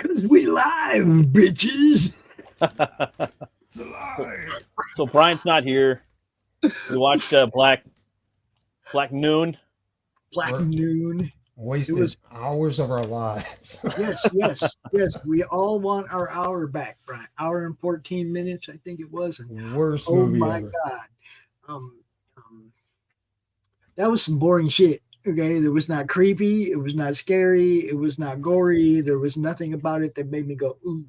Cause we live, bitches. So Brian's not here. We watched Black Noon. Black Noon. Wasted hours of our lives. Yes. We all want our hour back, Brian. Hour and 14 minutes, I think it was. Worst movie ever. Oh my God. That was some boring shit. Okay, it was not creepy. It was not scary. It was not gory. There was nothing about it that made me go, ooh.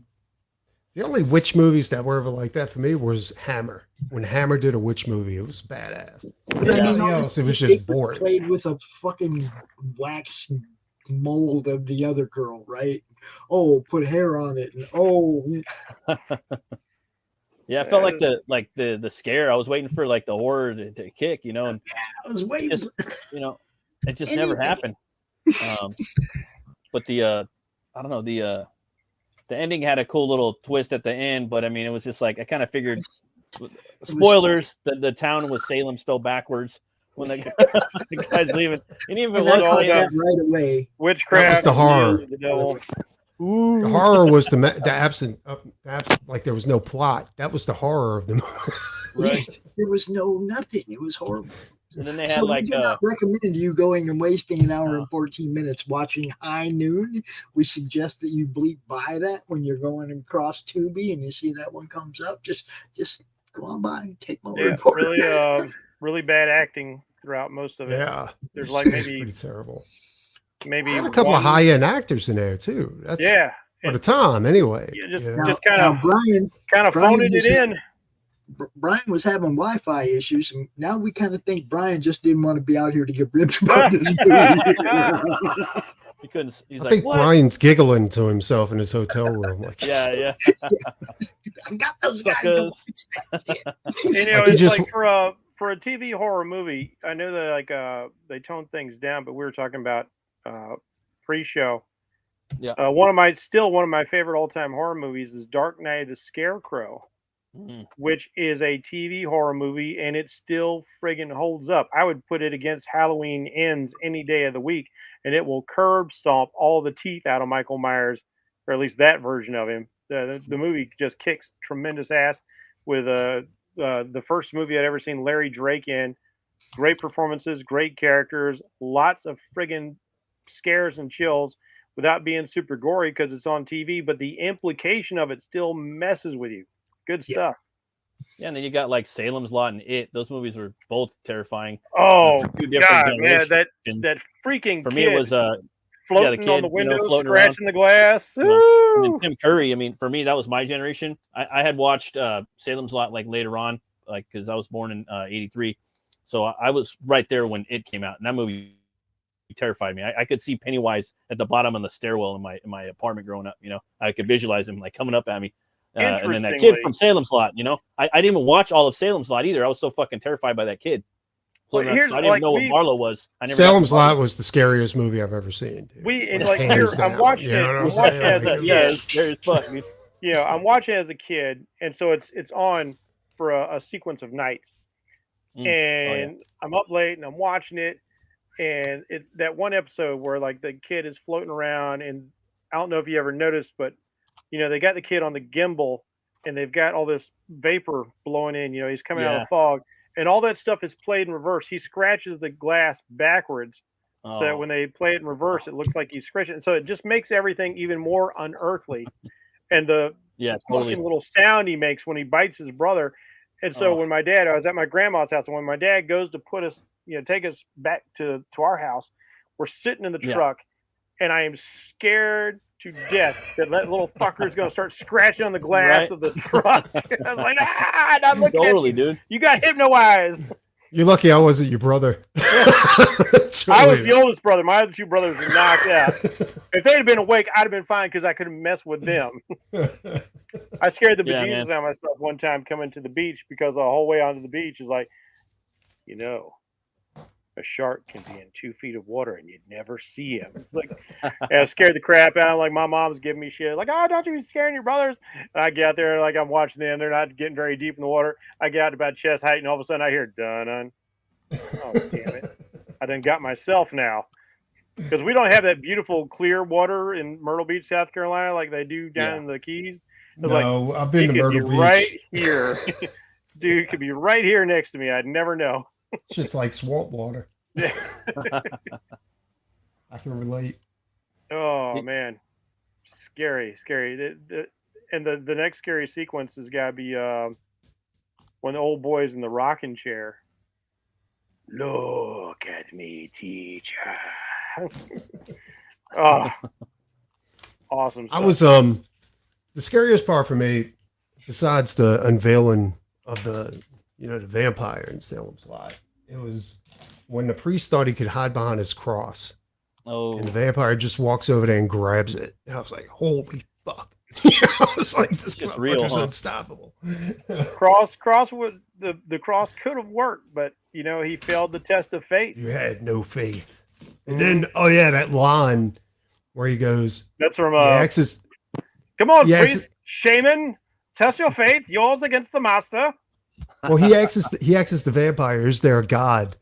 The only witch movies that were ever like that for me was Hammer. When Hammer did a witch movie, it was badass. Everything else, it was just boring. Played with a fucking wax mold of the other girl, right? Oh, put hair on it, and oh. Yeah, I felt like the scare. I was waiting for like the horror to kick, you know, and I was waiting. Just, you know, it just never happened. But I don't know, the ending had a cool little twist at the end, but I mean, it was just like I kind of figured. Spoilers: the town was Salem spelled backwards when the guy's leaving. And even looked that right away. Witchcraft. That was the horror. The devil. The horror was the absent. Like there was no plot. That was the horror of the movie. Right. There was nothing. It was horrible. And then they had we do not recommend you going and wasting an hour and 14 minutes watching High Noon. We suggest that you bleep by that when you're going across Tubi and you see that one comes up. Just go on by and take my report. Really bad acting throughout most of it. Yeah, there's like maybe pretty terrible. Maybe a couple of high-end actors in there too. That's for the time anyway. Yeah, just kind of phoning it in. Brian was having Wi-Fi issues, and now we kind of think Brian just didn't want to be out here to get ripped about this movie. He couldn't. He's I think Brian's giggling to himself in his hotel room. Like, yeah. I got those guys. You know, it's like for a TV horror movie. I know that they tone things down, but we were talking about pre-show. Yeah. One of my favorite all-time horror movies is Dark Night of the Scarecrow. Which is a TV horror movie, and it still friggin' holds up. I would put it against Halloween Ends any day of the week, and it will curb stomp all the teeth out of Michael Myers, or at least that version of him. The movie just kicks tremendous ass with the first movie I'd ever seen Larry Drake in. Great performances, great characters, lots of friggin' scares and chills without being super gory because it's on TV, but the implication of it still messes with you. Good stuff. Yeah, and then you got like Salem's Lot and It. Those movies were both terrifying. Oh, God, man, that freaking for kid me it was floating kid, on the window, scratching around. the glass. And then Tim Curry. I mean, for me, that was my generation. I had watched Salem's Lot like later on, like because I was born in '83, so I was right there when It came out, and that movie terrified me. I could see Pennywise at the bottom of the stairwell in my apartment growing up. You know, I could visualize him like coming up at me. And then that kid from Salem's Lot, you know, I didn't even watch all of Salem's Lot either. I was so fucking terrified by that kid. So I didn't even know what Marlowe was. Salem's Lot was the scariest movie I've ever seen. Dude. I'm watching it. I'm watching it as I'm watching it as a kid, and so it's on for a sequence of nights. And I'm up late and I'm watching it, and that one episode where like the kid is floating around, and I don't know if you ever noticed, but you know, they got the kid on the gimbal and they've got all this vapor blowing in, you know, he's coming out of the fog, and all that stuff is played in reverse. He scratches the glass backwards so that when they play it in reverse, it looks like he's scratching. And so it just makes everything even more unearthly. And the little sound he makes when he bites his brother. And so when I was at my grandma's house, and when my dad goes to put us, take us back to our house, we're sitting in the truck, and I am scared to death that little fucker is going to start scratching on the glass of the truck. I was like, not looking at you. Dude. You got hypno eyes. You're lucky I wasn't your brother. I was the oldest brother. My other two brothers were knocked out. If they'd have been awake, I'd have been fine because I couldn't mess with them. I scared the bejesus out of myself one time coming to the beach because the whole way onto the beach is like, a shark can be in 2 feet of water and you'd never see him. Like, I scared the crap out. Like, my mom's giving me shit. Like, don't you be scaring your brothers. And I get out there, like, I'm watching them. They're not getting very deep in the water. I get out to about chest height, and all of a sudden I hear, dun-dun. Oh, damn it. I done got myself now. because we don't have that beautiful clear water in Myrtle Beach, South Carolina, like they do down in the Keys. No, I've been to Myrtle Beach. Right here. Dude could be right here next to me. I'd never know. Shit's like swamp water. I can relate. Oh man, scary. And the next scary sequence has got to be when the old boy's in the rocking chair. Look at me, teacher. Oh, awesome stuff. I was the scariest part for me, besides the unveiling of the vampire in Salem's Lot, it was when the priest thought he could hide behind his cross. Oh, and the vampire just walks over there and grabs it. And I was like, holy fuck. I was like, this motherfucker's unstoppable. Cross would the cross could have worked, but he failed the test of faith. You had no faith. And then that line where he goes, that's from come on, priest, shaman, test your faith, yours against the master. Well, he asks the vampire, is there a God?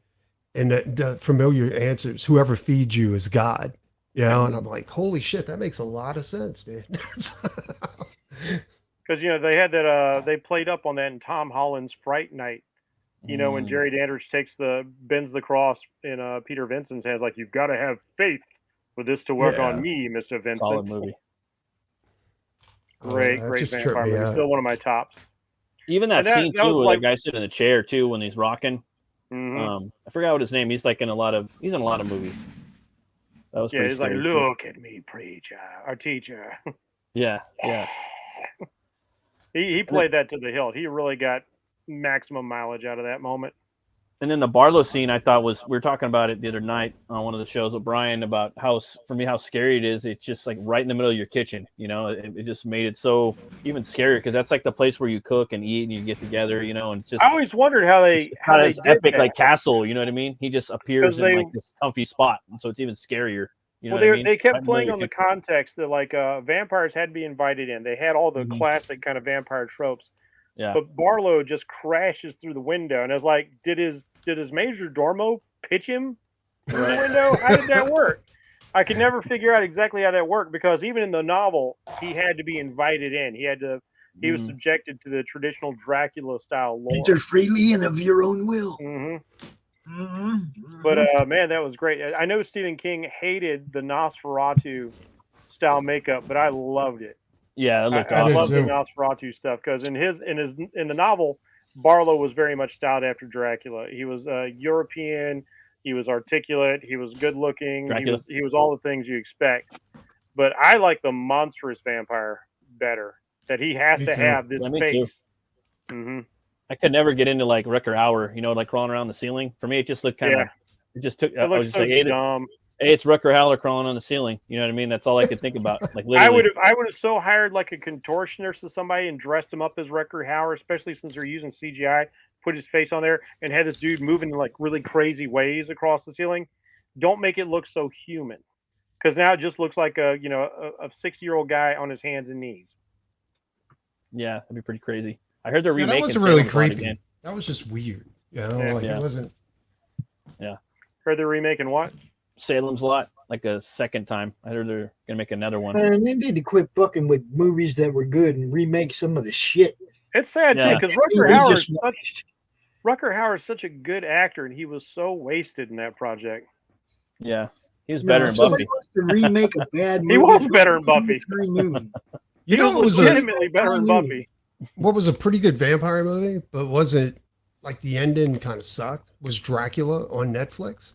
And the familiar answers, whoever feeds you is God. And I'm like, holy shit, that makes a lot of sense, dude. Because they had that they played up on that in Tom Holland's Fright Night. When Jerry Dandridge bends the cross in Peter Vincent's hands, like, you've got to have faith for this to work on me, Mr. Vincent. Solid movie. Great vampire movie. Still one of my tops. Even that scene too, where the guy sitting in the chair too when he's rocking. Mm-hmm. I forgot what his name. He's like in a lot of movies. That was he's like, look at me, preacher, or teacher. Yeah. He played that to the hilt. He really got maximum mileage out of that moment. And then the Barlow scene, I thought we were talking about it the other night on one of the shows with Brian about how scary it is. It's just like right in the middle of your kitchen. It just made it so even scarier because that's like the place where you cook and eat and you get together. And it's just. I always wondered how they this epic that. Like castle. You know what I mean? He just appears in like this comfy spot, and so it's even scarier. They kept playing on the context that like vampires had to be invited in. They had all the classic kind of vampire tropes. Yeah. But Barlow just crashes through the window, and I was like, did his Major Dormo pitch him through the window? How did that work? I could never figure out exactly how that worked because even in the novel, he had to be invited in. He was subjected to the traditional Dracula style lore. Enter freely and of your own will. But man, that was great. I know Stephen King hated the Nosferatu style makeup, but I loved it. Yeah, it looked I awesome. love the Nosferatu stuff because in the novel, Barlow was very much styled after Dracula. He was European. He was articulate. He was good looking. He was all the things you expect. But I like the monstrous vampire better. That he has to have this face. I could never get into like Rucker Hauer, like crawling around the ceiling. For me, it just looked kind of. It just took. I was just like, dumb. Hey, it's Rucker Hauer crawling on the ceiling. You know what I mean? That's all I could think about. Like literally. I would have so hired like a contortionist to somebody and dressed him up as Rucker Hauer, especially since they're using CGI. Put his face on there and had this dude moving in like really crazy ways across the ceiling. Don't make it look so human, because now it just looks like a 60-year-old guy on his hands and knees. Yeah, that'd be pretty crazy. I heard they're remaking. That wasn't really creepy. That was just weird. It wasn't. Yeah. Heard they're remaking what? Salem's Lot, like a second time. I heard they're gonna make another one. And they need to quit fucking with movies that were good and remake some of the shit. It's sad too because Rucker Hauer is such a good actor, and he was so wasted in that project. Yeah, he was better in Buffy. To remake a bad movie. He was better in Buffy. He was legitimately better in Buffy. What was a pretty good vampire movie, but wasn't like the ending kind of sucked? Was Dracula on Netflix?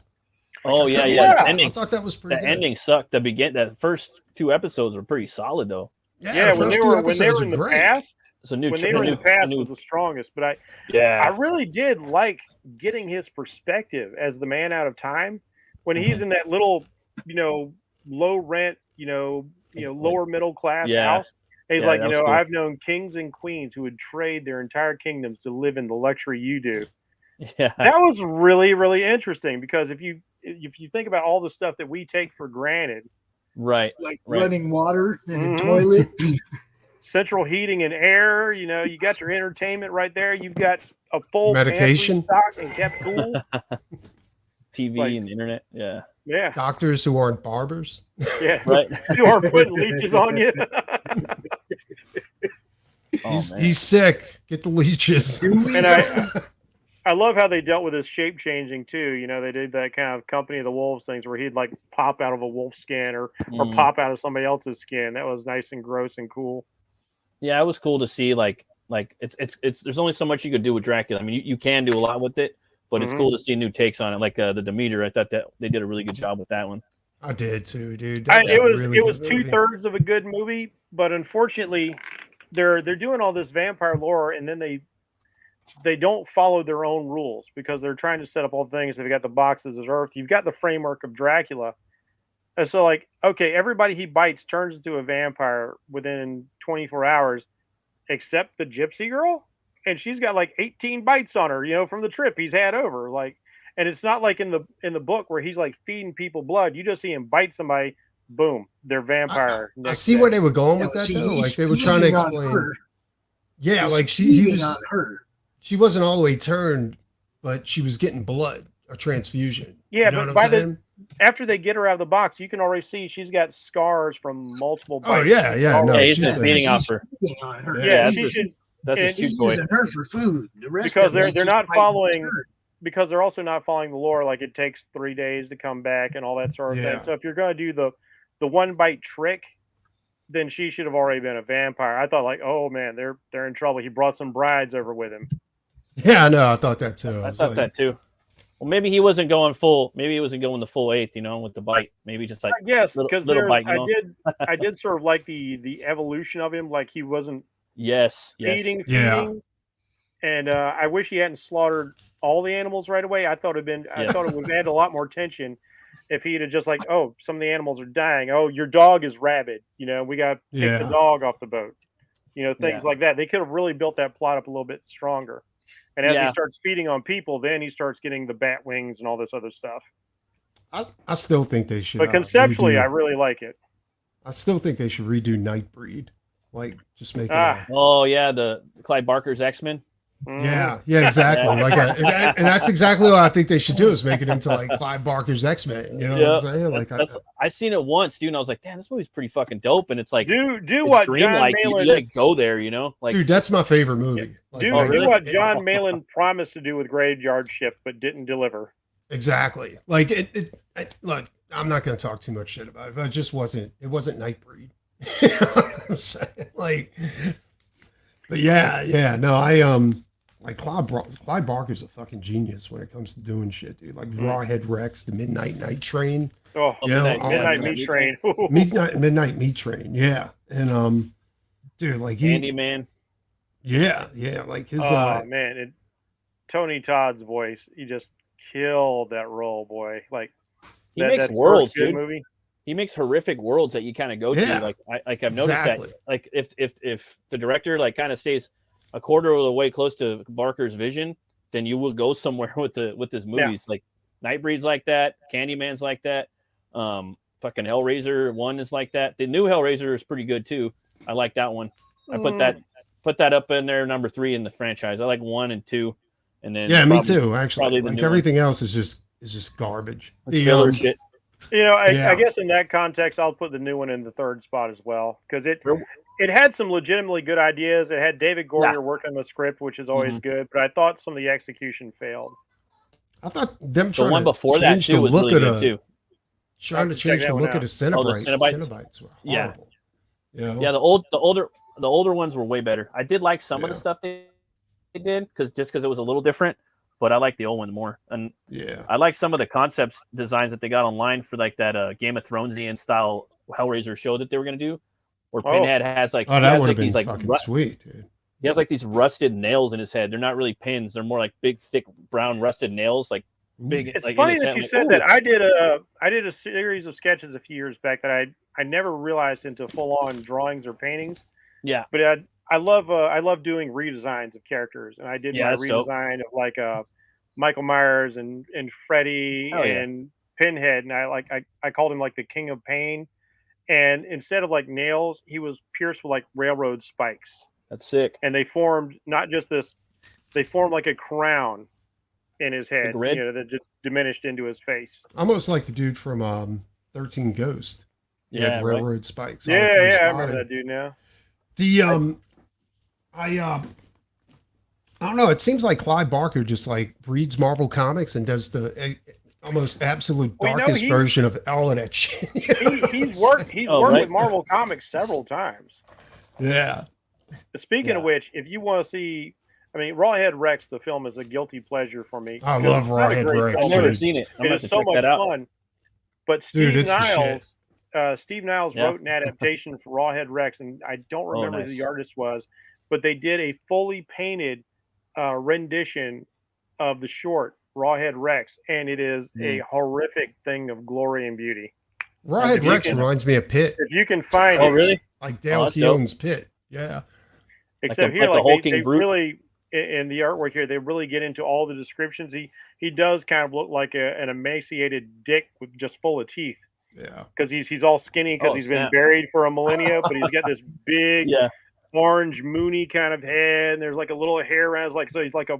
Oh yeah. I thought that was pretty. The ending sucked. The first 2 episodes were pretty solid though. Yeah, when they were in the past. It's a new. When they were in the past was the strongest, but I really did like getting his perspective as the man out of time when he's in that little, low rent, lower middle class house. And he's like, cool. I've known kings and queens who would trade their entire kingdoms to live in the luxury you do. Yeah, that was really, really interesting because if you think about all the stuff that we take for granted, right, like running water and a toilet, central heating and air, you got your entertainment right there. You've got a full medication stock and kept cool. TV like, and the internet. Yeah. Yeah. Doctors who aren't barbers. Yeah. Right. You are putting leeches on you. He's sick. Get the leeches. And I love how they dealt with his shape changing too. You know, they did that kind of Company of the Wolves things where he'd like pop out of a wolf skin or pop out of somebody else's skin. That was nice and gross and cool. Yeah, it was cool to see. Like it's there's only so much you could do with Dracula. I mean, you can do a lot with it, but it's cool to see new takes on it. Like the Demeter, I thought that they did a really good job with that one. I did too, dude. It was 2/3 of a good movie, but unfortunately, they're doing all this vampire lore, and then they don't follow their own rules because they're trying to set up all things. They've got the boxes of Earth. You've got the framework of Dracula. And so, like, okay, everybody he bites turns into a vampire within 24 hours, except the gypsy girl. And she's got like 18 bites on her, you know, from the trip he's had over. Like, and it's not like in the book where he's like feeding people blood. You just see him bite somebody, boom, they're vampire. I see where they were going with that though. Like they were trying to explain. Yeah, like he was she wasn't all the way turned, but she was getting blood, a transfusion. Yeah, you know but after they get her out of the box, you can already see she's got scars from multiple bites. Oh yeah. No, he's just beating off her. Yeah, she should. That's a cute boy. Using her for food. The rest Because of they're not following. Because they're also not following the lore. Like it takes 3 days to come back and all that sort of thing. So if you're going to do the one bite trick, then she should have already been a vampire. I thought like, oh man, they're in trouble. He brought some brides over with him. Yeah, I know. I thought that too. I thought that too. Well, maybe he wasn't going full. Maybe he wasn't going the full 8th, you know, with the bite. Maybe just like yes, because little bite. You know? I did sort of like the evolution of him. Like he wasn't feeding. And I wish he hadn't slaughtered all the animals right away. I thought it would add a lot more tension if he'd have just like, oh, some of the animals are dying. Oh, your dog is rabid. You know, we got to take the dog off the boat. You know, things like that. They could have really built that plot up a little bit stronger. And as he starts feeding on people, then he starts getting the bat wings and all this other stuff. I still think they should. But conceptually, I really like it. I still think they should redo Nightbreed. Like, just make it. The Clive Barker's X-Men. Yeah, exactly. Like, and that's exactly what I think they should do is make it into like Clive Barker's X-Men. You know what I'm saying? Like, I seen it once, dude, and I was like, damn, this movie's pretty fucking dope. And it's like, do what John Malin. You go there, you know? Like, dude, that's my favorite movie. Like, do what John Malin promised to do with Graveyard Shift, but didn't deliver. Exactly. Like look, I'm not going to talk too much shit about it, but it wasn't Nightbreed. You know what I'm saying? Like, but no, like Clive Barker's a fucking genius when it comes to doing shit, dude. Like Rawhead Rex, the Midnight Night Train. Oh, Midnight Meat Train. Midnight Meat Train. Yeah, and dude, like Candyman. Yeah, like his. Man, Tony Todd's voice, he just killed that role, boy. Like he makes worlds, dude. Movie. He makes horrific worlds that you kind of go to. Like I've noticed that. Like if the director like kind of stays a quarter of the way close to Barker's vision, then you will go somewhere with his movies. Like Nightbreed's like that, Candyman's like that, fucking Hellraiser 1 is like that. The new Hellraiser is pretty good too. I like that one. I put that up in there, number 3 in the franchise. I like 1 and 2, and then me too. Actually, like everything else is just garbage. Filler shit. You know, I guess in that context, I'll put the new one in the 3rd spot as well because it had some legitimately good ideas. It had David Goyer working on the script, which is always good, but I thought some of the execution failed. I thought them trying one to before that too was really good too. Trying to change the look of the Cenobites were horrible. You know? Yeah, the older ones were way better. I did like some of the stuff they did because it was a little different, but I like the old one more. And I like some of the concept designs that they got online for like that Game of Thronesian style Hellraiser show that they were going to do. Where Pinhead has like that would have been fucking sweet, dude. He has like these rusted nails in his head. They're not really pins. They're more like big, thick, brown rusted nails. Like big. It's like, funny that you said that. I did a series of sketches a few years back that I never realized into full on drawings or paintings. Yeah, but I love doing redesigns of characters, and I did my redesign of like Michael Myers and Freddy and Pinhead, and I called him like the King of Pain. And instead of like nails, he was pierced with like railroad spikes. That's sick. And they formed not just this, they formed like a crown in his head, grid? that just diminished into his face. Almost like the dude from 13 Ghost. He had railroad spikes. Yeah, I remember that dude now. I don't know. It seems like Clive Barker just like reads Marvel comics and does the almost absolute darkest version of all of that shit. He's worked with Marvel Comics several times. Yeah. Speaking of which, if you want to see, Rawhead Rex, the film, is a guilty pleasure for me. I love Rawhead Rex. I've never seen it. It is so much fun. But Steve Niles wrote an adaptation for Rawhead Rex, and I don't remember who the artist was, but they did a fully painted rendition of the short Rawhead Rex, and it is a horrific thing of glory and beauty. Rawhead Rex reminds me of Pit. If you can find it. Oh, really? Like Dale Keown's Pit. Yeah. Except here, they really, in the artwork here, they really get into all the descriptions. He does kind of look like an emaciated dick with just full of teeth. Yeah. Because he's all skinny because he's been buried for a millennia, but he's got this big orange moony kind of head, and there's like a little hair around his, so he's like a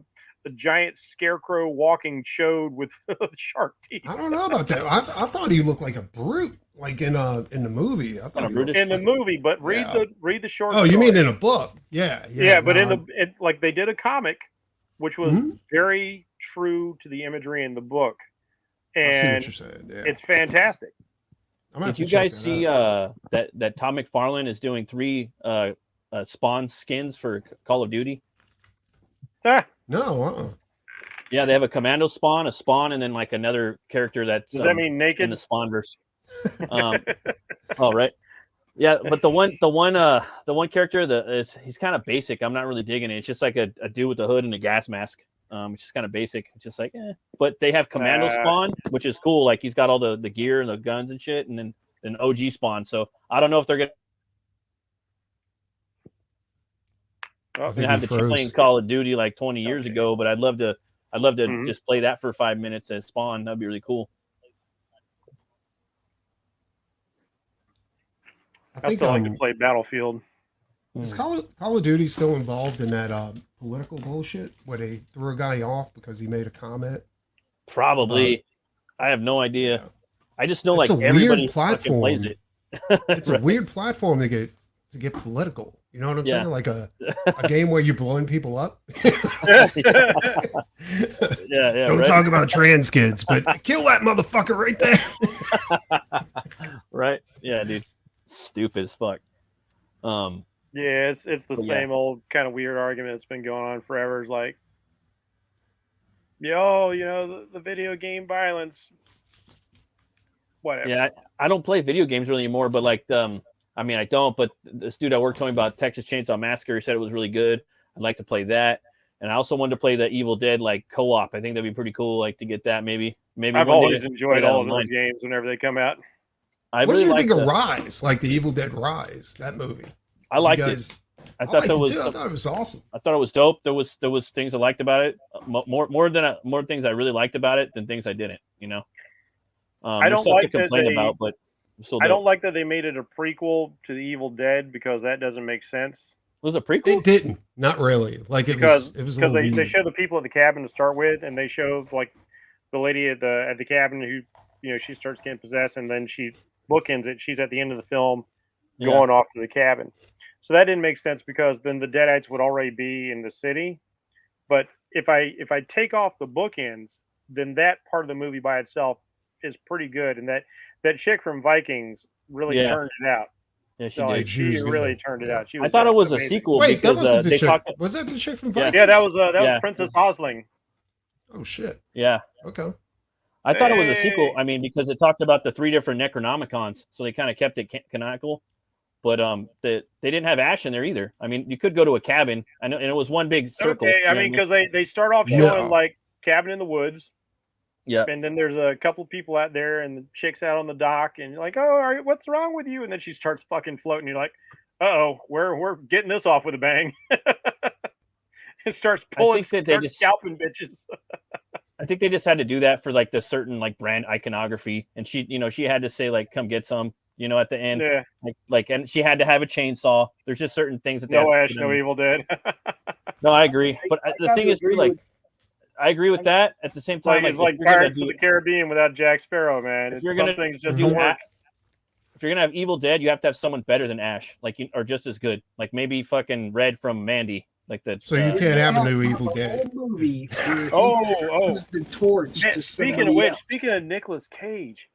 giant scarecrow walking chode with sharp teeth. I don't know about that. I thought he looked like a brute, like in the movie. I thought in the movie, but read the short. Oh, you mean in a book? Yeah. But they did a comic, which was very true to the imagery in the book, and I see what you're saying. Yeah. It's fantastic. Did you guys see that Todd McFarlane is doing 3 Spawn skins for Call of Duty? No. Yeah, they have a Commando Spawn, a Spawn, and then like another character that's does that mean naked in the Spawnverse? Oh, right. Yeah, but the one character he's kind of basic. I'm not really digging it. It's just like a dude with a hood and a gas mask. It's just kind of basic. It's just like, But they have Commando Spawn, which is cool. Like he's got all the gear and the guns and shit, and then an OG Spawn. So I don't know if they're gonna have the chick playing Call of Duty like 20 years ago, but I'd love to just play that for 5 minutes as Spawn. That'd be really cool. I still like to play Battlefield. Is Call of Duty still involved in that political bullshit where they threw a guy off because he made a comment? Probably. I have no idea. Yeah. I just know it's like everybody fucking plays it. It's a weird platform to get political. You know what I'm saying? Like a game where you're blowing people up. Don't talk about trans kids, but kill that motherfucker right there. Right? Yeah, dude. Stupid as fuck. Yeah, it's the same old kind of weird argument that's been going on forever. It's like, the video game violence. Whatever. Yeah, I don't play video games really anymore, but like I don't, but this dude at work told me about Texas Chainsaw Massacre. He said it was really good. I'd like to play that. And I also wanted to play the Evil Dead like co-op. I think that'd be pretty cool, like to get that maybe. I've always enjoyed all of those games whenever they come out. What did you think of Rise? Like the Evil Dead Rise, that movie? I liked it. I thought it was awesome. I thought it was dope. There was things I liked about it. More things I really liked about it than things I didn't. I don't like to complain about, but I don't like that they made it a prequel to the Evil Dead because that doesn't make sense. Was it a prequel? It didn't. Not really. Like it was because they show the people at the cabin to start with, and they show like the lady at the cabin who she starts getting possessed, and then she bookends it. She's at the end of the film going off to the cabin. So that didn't make sense because then the Deadites would already be in the city. But if I take off the bookends, then that part of the movie by itself is pretty good, and that chick from Vikings really turned it out. Yeah, she did. She really turned it out. I thought it was amazing. A sequel. Wait, that wasn't the chick. Was that the chick from Vikings? Yeah, that was Princess Osling. Oh shit. Yeah. Okay. I thought it was a sequel. Because it talked about the 3 different Necronomicons, so they kind of kept it canonical. But they didn't have Ash in there either. You could go to a cabin. I know, and it was one big circle. Okay, because they start off showing like cabin in the woods. Yeah. And then there's a couple people out there, and the chick's out on the dock, and you're like, "Oh, what's wrong with you?" And then she starts fucking floating. You're like, "Uh-oh, we're getting this off with a bang." It starts pulling, scalping bitches. I think they just had to do that for like the certain like brand iconography, and she had to say like, "Come get some," at the end. Yeah. And she had to have a chainsaw. There's just certain things that no Ash, no Evil Dead. No, I agree, but the thing is, like, I agree with that. At the same time, It's like Pirates of the Caribbean without Jack Sparrow, man. Some things just don't work. If you're gonna have Evil Dead, you have to have someone better than Ash, like or just as good. Like maybe fucking Red from Mandy, like that. So you can't have a new Evil Dead. Movie The torch. Man, speaking of which, speaking of Nicolas Cage,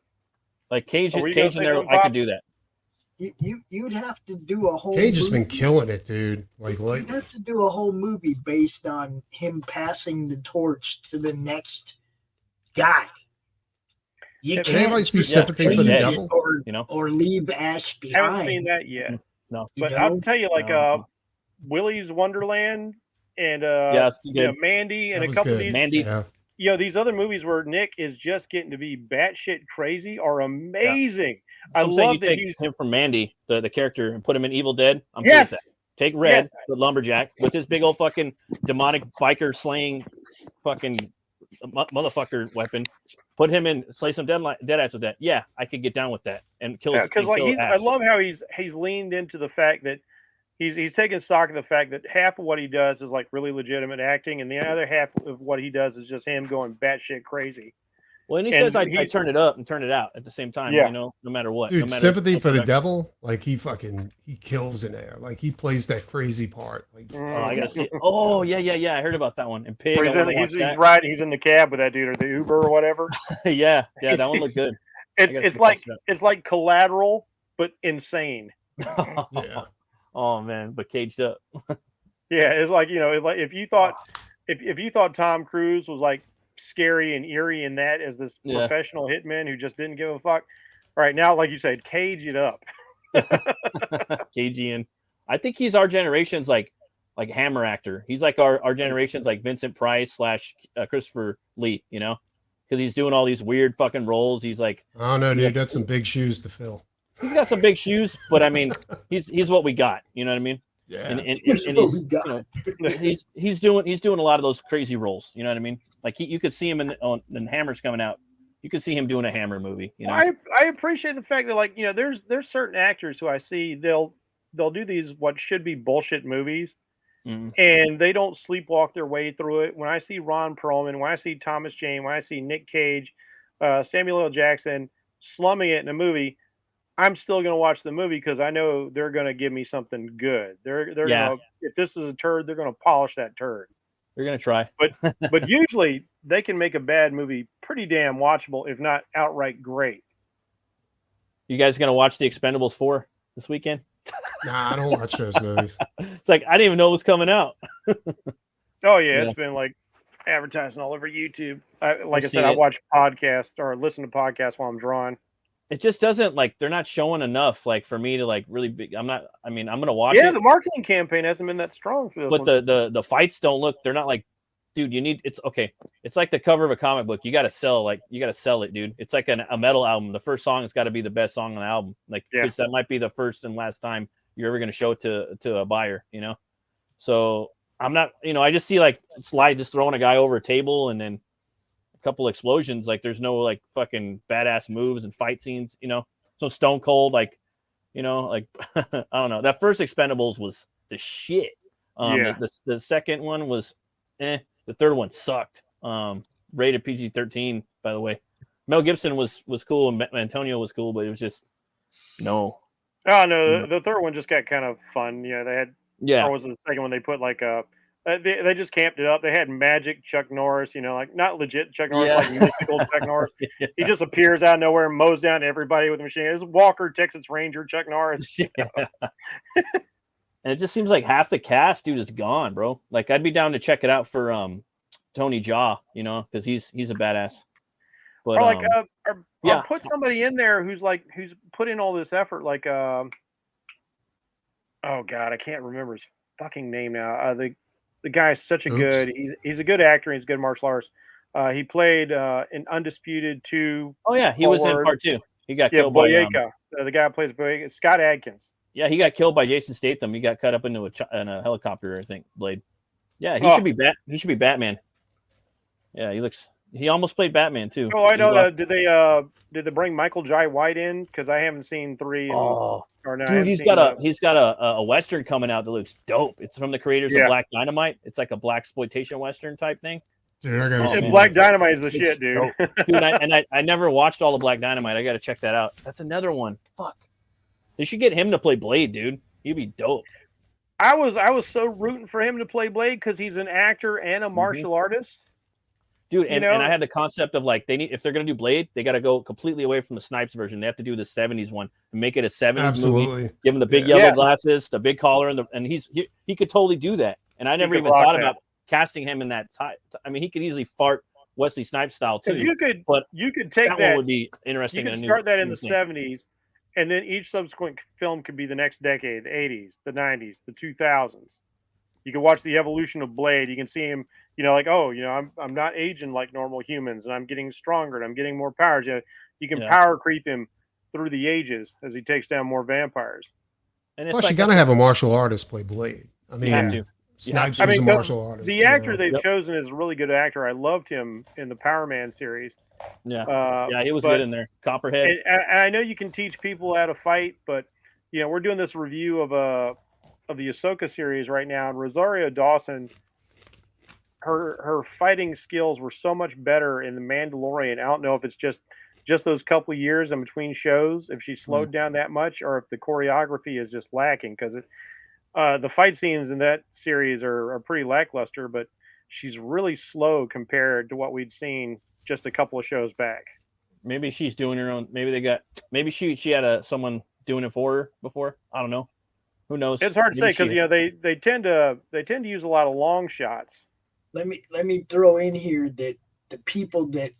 like Cage in there, I could do that. You'd have to do a whole. Cage has been killing it, dude. You'd have to do a whole movie based on him passing the torch to the next guy. You can't anybody see Sympathy for the Devil, or leave Ash behind. I haven't seen that yet. No, but I'll tell you, like Willy's Wonderland and Mandy and a couple of these. Mandy. Yeah. These other movies where Nick is just getting to be batshit crazy are amazing. I love that you take him from Mandy, the character, and put him in Evil Dead. I'm good with that. Take Red, the lumberjack, with his big old fucking demonic biker slaying fucking motherfucker weapon. Put him in, slay some deadites with that. Yeah, I could get down with that and kill. Because I love how he's leaned into the fact that he's taking stock of the fact that half of what he does is like really legitimate acting, and the other half of what he does is just him going batshit crazy. Well, and he says I turn it up and turn it out at the same time. No matter what. Dude, Sympathy for the Devil, like he kills in there. Like he plays that crazy part. Like, I gotta see it. Oh yeah. I heard about that one. And Pig, he's in the cab with that dude or the Uber or whatever. yeah, that one looked good. It's like Collateral, but insane. Yeah. Oh man, but caged up. Yeah, it's like if you thought Tom Cruise was like scary and eerie in that as this professional hitman who just didn't give a fuck. All right, now like you said, cage it up. Cagey, I think he's our generation's like hammer actor. He's like our generation's like Vincent Price / Christopher Lee, because he's doing all these weird fucking roles. He's like, I don't know, dude, that's some big shoes to fill. He's got some big shoes, but I mean, he's what we got. You know what I mean? Yeah. And he's doing a lot of those crazy roles. You know what I mean? Like you could see him in Hammer's coming out. You could see him doing a Hammer movie. I appreciate the fact that there's certain actors who I see they'll do these what should be bullshit movies, and they don't sleepwalk their way through it. When I see Ron Perlman, when I see Thomas Jane, when I see Nick Cage, Samuel L. Jackson slumming it in a movie, I'm still going to watch the movie because I know they're going to give me something good. They're going to, if this is a turd, they're going to polish that turd. They're going to try. But usually they can make a bad movie pretty damn watchable, if not outright great. You guys going to watch The Expendables 4 this weekend? Nah, I don't watch those movies. It's like, I didn't even know it was coming out. Oh, yeah. It's been like advertising all over YouTube. I watch podcasts or listen to podcasts while I'm drawing. It just doesn't they're not showing enough for me to really big. I'm going to watch it. Yeah, the marketing campaign hasn't been that strong for this one. But the fights don't look, they're not dude, it's okay. It's like the cover of a comic book. You got to sell it, dude. It's like a metal album. The first song has got to be the best song on the album. That might be the first and last time you're ever going to show it to a buyer, So I'm not, I just see Sly just throwing a guy over a table and then couple explosions. There's no fucking badass moves and fight scenes, so Stone Cold, I don't know. That first Expendables was the shit. The second one was the third one sucked. Rated PG-13, by the way. Mel Gibson was cool and Antonio was cool, but it was just no. Oh no, the third one just got kind of fun. They had or was it the second one they put they just camped it up. They had magic Chuck Norris, not legit Chuck Norris, mystical Chuck Norris. Yeah. He just appears out of nowhere and mows down everybody with a machine. It's Walker, Texas Ranger, Chuck Norris. Yeah. And it just seems like half the cast, dude, is gone, bro. I'd be down to check it out for Tony Jaa, because he's a badass. But or put somebody in there who's put in all this effort, oh god, I can't remember his fucking name now. The guy's such a good. He's a good actor. He's a good martial artist. He played in Undisputed 2. Oh yeah, he was in part 2. He got killed by the guy who plays Boyega, Scott Adkins. Yeah, he got killed by Jason Statham. He got cut up into a helicopter, I think. Blade. Yeah, he should be He should be Batman. Yeah, he almost played Batman too. Oh, I know. Did they bring Michael Jai White in? Because I haven't seen 3. Dude, he's got a Western coming out that looks dope. It's from the creators of Black Dynamite. It's like a black exploitation Western type thing. Dude, I gotta Oh, see man. Black that. Dynamite is the shit, dude. Dude, I never watched all of Black Dynamite. I got to check that out. That's another one. Fuck. They should get him to play Blade, dude. He'd be dope. I was so rooting for him to play Blade because he's an actor and a martial artist. Dude, and I had the concept of like if they're gonna do Blade, they got to go completely away from the Snipes version. They have to do the '70s one and make it a '70s movie. Give him the big yellow glasses, the big collar, and he could totally do that. And I never even thought about casting him in that type. I mean, he could easily fart Wesley Snipes style too. You could take that. One would be interesting. You could start that in the '70s, and then each subsequent film could be the next decade: the '80s, the '90s, the 2000s. You can watch the evolution of Blade. You can see him. I'm not aging like normal humans, and I'm getting stronger, and I'm getting more powers. You can power creep him through the ages as he takes down more vampires. And plus, you got to have a martial artist play Blade. I mean, Snipes was a martial artist. The actor they've chosen is a really good actor. I loved him in the Power Man series. Yeah, he was good in there. Copperhead. And I know you can teach people how to fight, but we're doing this review of the Ahsoka series right now, and Rosario Dawson. Her fighting skills were so much better in The Mandalorian. I don't know if it's just those couple of years in between shows, if she slowed down that much, or if the choreography is just lacking. Because the fight scenes in that series are pretty lackluster, but she's really slow compared to what we'd seen just a couple of shows back. Maybe she's doing her own. Maybe she had someone doing it for her before. I don't know. Who knows? It's hard to say because they tend to use a lot of long shots. Let me throw in here that the people that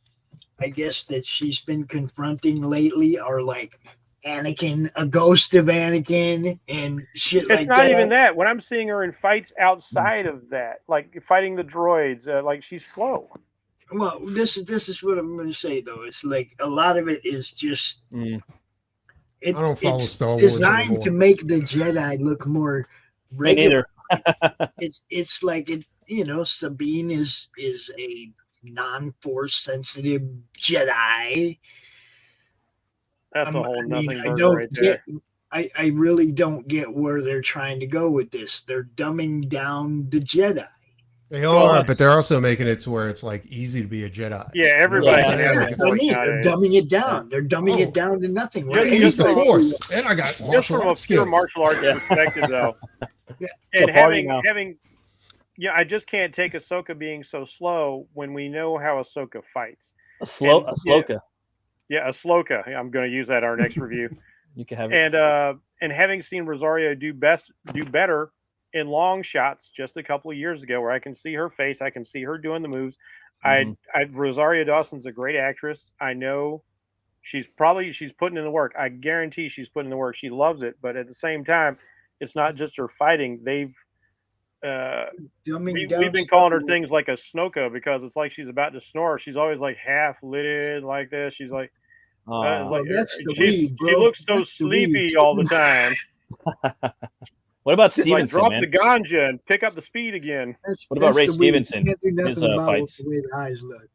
I guess that she's been confronting lately are like Anakin, a ghost of Anakin, and shit like that. It's not even that. When I'm seeing her in fights outside of that, like fighting the droids, like she's slow. Well, this is what I'm going to say though. It's like a lot of it is just. I don't follow Star Wars designed anymore. to make the Jedi look more regular. It's like it. Sabine is a non-force sensitive Jedi. That's a whole nothing burger right there. I really don't get where they're trying to go with this. They're dumbing down the Jedi. They are, but they're also making it to where it's like easy to be a Jedi. Yeah, everybody. They're dumbing it down. They're dumbing it down to nothing. Right? Use the Force, and I got martial arts skills. Pure martial arts perspective, though. And having. Yeah, I just can't take Ahsoka being so slow when we know how Ahsoka fights. Ahsoka. Yeah, Ahsoka. I'm going to use that in our next review. You can have it. And having seen Rosario do better in long shots just a couple of years ago, where I can see her face, I can see her doing the moves. Rosario Dawson's a great actress. I know she's putting in the work. I guarantee she's putting in the work. She loves it, but at the same time, it's not just her fighting. We've been calling her things like a Snoka because it's like she's about to snore. She's always like half lidded like this. She's like, she looks so sleepy all the time. What about Stevenson? Drop the ganja and pick up the speed again. What about Ray Stevenson? Can't do nothing His about fights. the way the eyes look.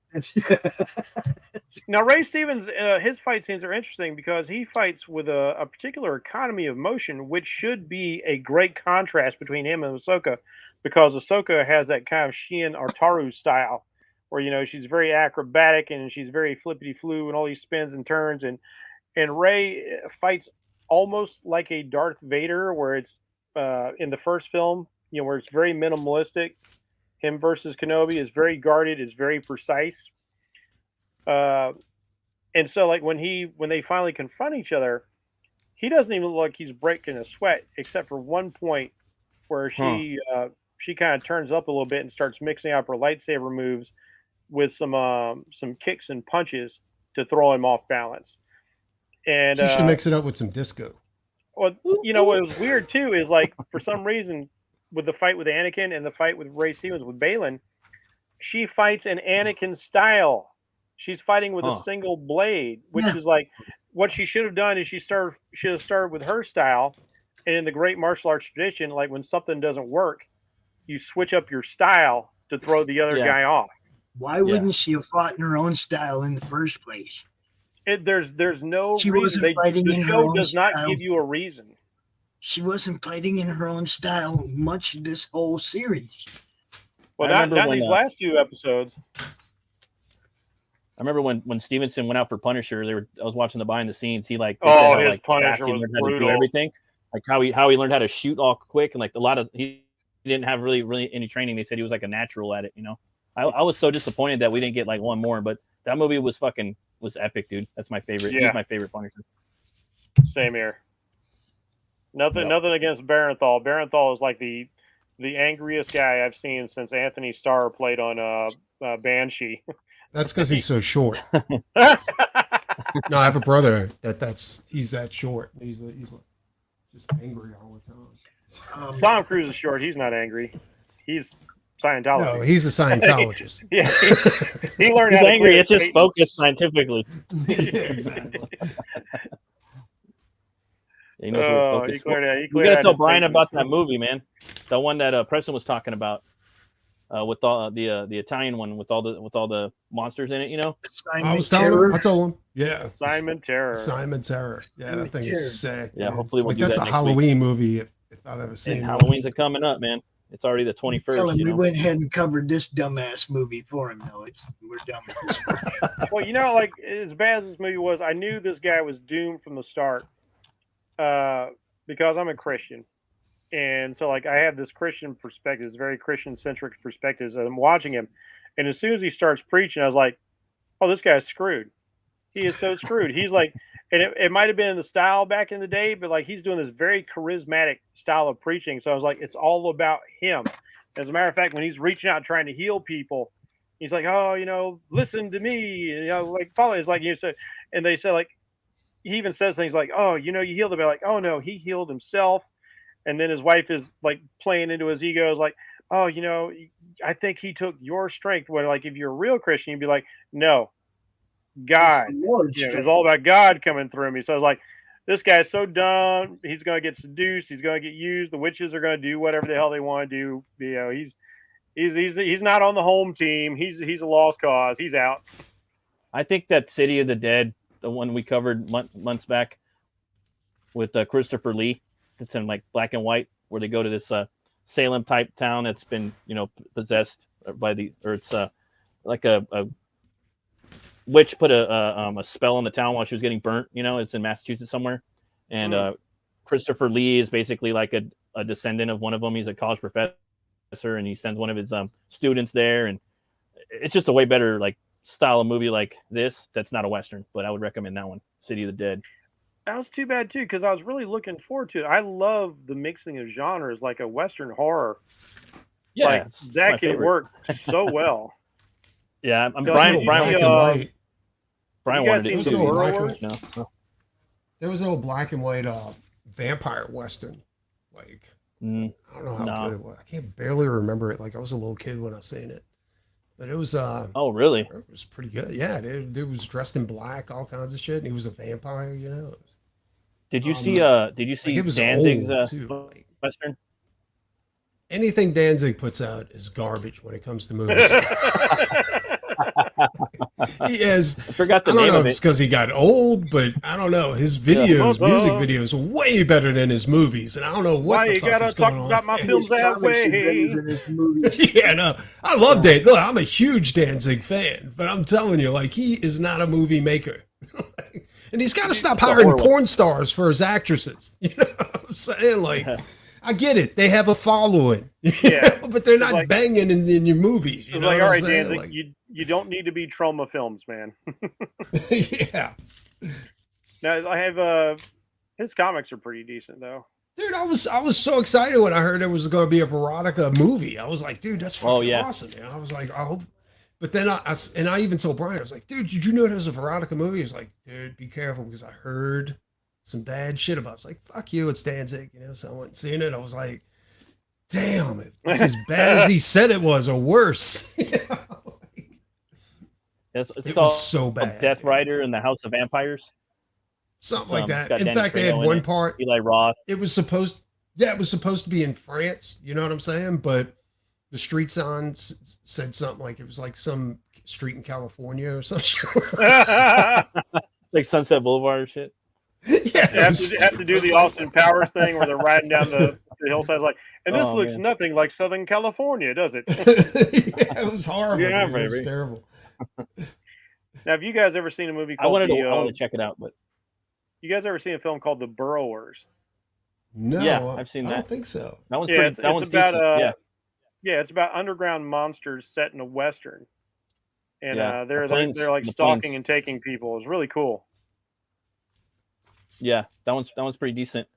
Now, Ray Stevens, his fight scenes are interesting because he fights with a particular economy of motion, which should be a great contrast between him and Ahsoka, because Ahsoka has that kind of Shinn Artaru style, where she's very acrobatic and she's very flippity flu and all these spins and turns, and Ray fights almost like a Darth Vader, where it's in the first film, where it's very minimalistic. Him versus Kenobi is very guarded, is very precise. And so like when they finally confront each other, he doesn't even look like he's breaking a sweat, except for one point where she kind of turns up a little bit and starts mixing up her lightsaber moves with some kicks and punches to throw him off balance. And she should mix it up with some disco. Well, what was weird too is like for some reason with the fight with Anakin and the fight with Ray Stevens with Balin, she fights in Anakin style. She's fighting with a single blade, which is like what she should have done is she should have started with her style. And in the great martial arts tradition, like when something doesn't work, you switch up your style to throw the other guy off. Why wouldn't she have fought in her own style in the first place? There's no she reason. Wasn't fighting the in show her own does not style. give you a reason. She wasn't fighting in her own style much this whole series. Well, not these last 2 episodes. I remember when Stevenson went out for Punisher. I was watching the behind the scenes. He like his Punisher was learned how to do brutal. everything, like how he learned how to shoot all quick, and like he didn't have really any training. They said he was like a natural at it. I was so disappointed that we didn't get like one more, but that movie was epic, dude. That's my favorite. Yeah. He's my favorite Punisher. Same here. Nothing against Barenthal. Barenthal is like the angriest guy I've seen since Anthony Starr played on Banshee. That's because he's so short. No, I have a brother he's that short. He's like just angry all the time. Tom Cruise is short. He's not angry. He's Scientology. No, he's a Scientologist. Yeah, he learned how he's to angry. It's just Satan. focused scientifically. Yeah, exactly. He knows where to focus. We gotta tell Brian about that movie, man. The one that Preston was talking about. With all the Italian one with all the monsters in it, I told him. Yeah. Simon Terror. Yeah, that thing is sick. Yeah, man. hopefully we'll do that's that a next Halloween movie if I've ever seen and one. Halloween's coming up, man. It's already the 21st. We went ahead and covered this dumbass movie for him, though. We're done with this one. Well, like as bad as this movie was, I knew this guy was doomed from the start because I'm a Christian. And so, like, I have this Christian perspective, this very Christian-centric perspective. And I'm watching him, and as soon as he starts preaching, I was like, "Oh, this guy's screwed. He is so screwed." He's like, and it might have been the style back in the day, but like he's doing this very charismatic style of preaching. So I was like, it's all about him. As a matter of fact, when he's reaching out trying to heal people, he's like, "Oh, listen to me, like follow." It's like said, and they said like he even says things like, "Oh, you healed him." They're like, "Oh no, he healed himself." And then his wife is like playing into his ego, is like, "Oh, I think he took your strength." Where like if you're a real Christian, you'd be like, "No, God, it's all about God coming through me." So I was like, this guy's so dumb. He's going to get seduced. He's going to get used. The witches are going to do whatever the hell they want to do. He's not on the home team. He's a lost cause. He's out. I think that City of the Dead, the one we covered months back with Christopher Lee, it's in like black and white, where they go to this Salem type town that's been possessed by it's like a witch put a spell on the town while she was getting burnt. It's in Massachusetts somewhere, and Christopher Lee is basically like a descendant of one of them. He's a college professor, and he sends one of his students there, and it's just a way better like style of movie like this. That's not a Western, but I would recommend that one, City of the Dead. That was too bad too, because I was really looking forward to it. I love the mixing of genres, like a Western horror. Yeah, like, that can work so well. Yeah, Brian wanted it too. There was an old black and white vampire Western. Like, I don't know how good it was. I can't barely remember it. Like, I was a little kid when I was seeing it. But it was oh really? It was pretty good. Yeah, dude was dressed in black, all kinds of shit, and he was a vampire, Did you see Danzig's Western? Anything Danzig puts out is garbage when it comes to movies. He has. I forgot the name of it. It's because he got old, but I don't know. His videos, music videos, are way better than his movies, and I don't know what the fuck is going on. Why you gotta talk about my films that way? Yeah, no, I love Dan. Look, I'm a huge Danzig fan, but I'm telling you, like, he is not a movie maker. And he's got to stop hiring porn stars for his actresses. You know what I'm saying? Like, I get it. They have a following. Yeah. But they're not banging in your movies. You know like, all right, Dan, like, you don't need to be trauma films, man. Yeah. Now, I have his comics are pretty decent, though. Dude, I was so excited when I heard there was going to be a Perotta movie. I was like, dude, that's fucking awesome. Man. I was like, I hope. But then I even told Brian, I was like, dude, did you know there was a Perotta movie? He was like, dude, be careful, because I heard some bad shit about it. I was like, fuck you, it's Danzig. So I went and seen it. I was like, damn, it's as bad as he said it was, or worse. It It called was so bad. Death Rider and the House of Vampires. Something like that. In Danny fact, they had Trejo in one it, part. Eli Roth. It was supposed to be in France. You know what I'm saying? But the street sign said something like it was like some street in California or something. Like Sunset Boulevard or shit. Yeah, have to do the Austin Powers thing where they're riding down the the hillside, like, and this looks man. nothing like Southern California, does it? Yeah, it was horrible. Yeah, It was baby. terrible. Now, have you guys ever seen a movie I called wanted to check it out, but you guys ever seen a film called The Burrowers? No, Yeah, I've seen I that. don't think so. that one's Yeah, pretty. it's That one's about decent. yeah, it's about underground monsters set in a western, and Yeah, they're planes, like the stalking planes. and taking people. It's really cool. Yeah, that one's pretty decent.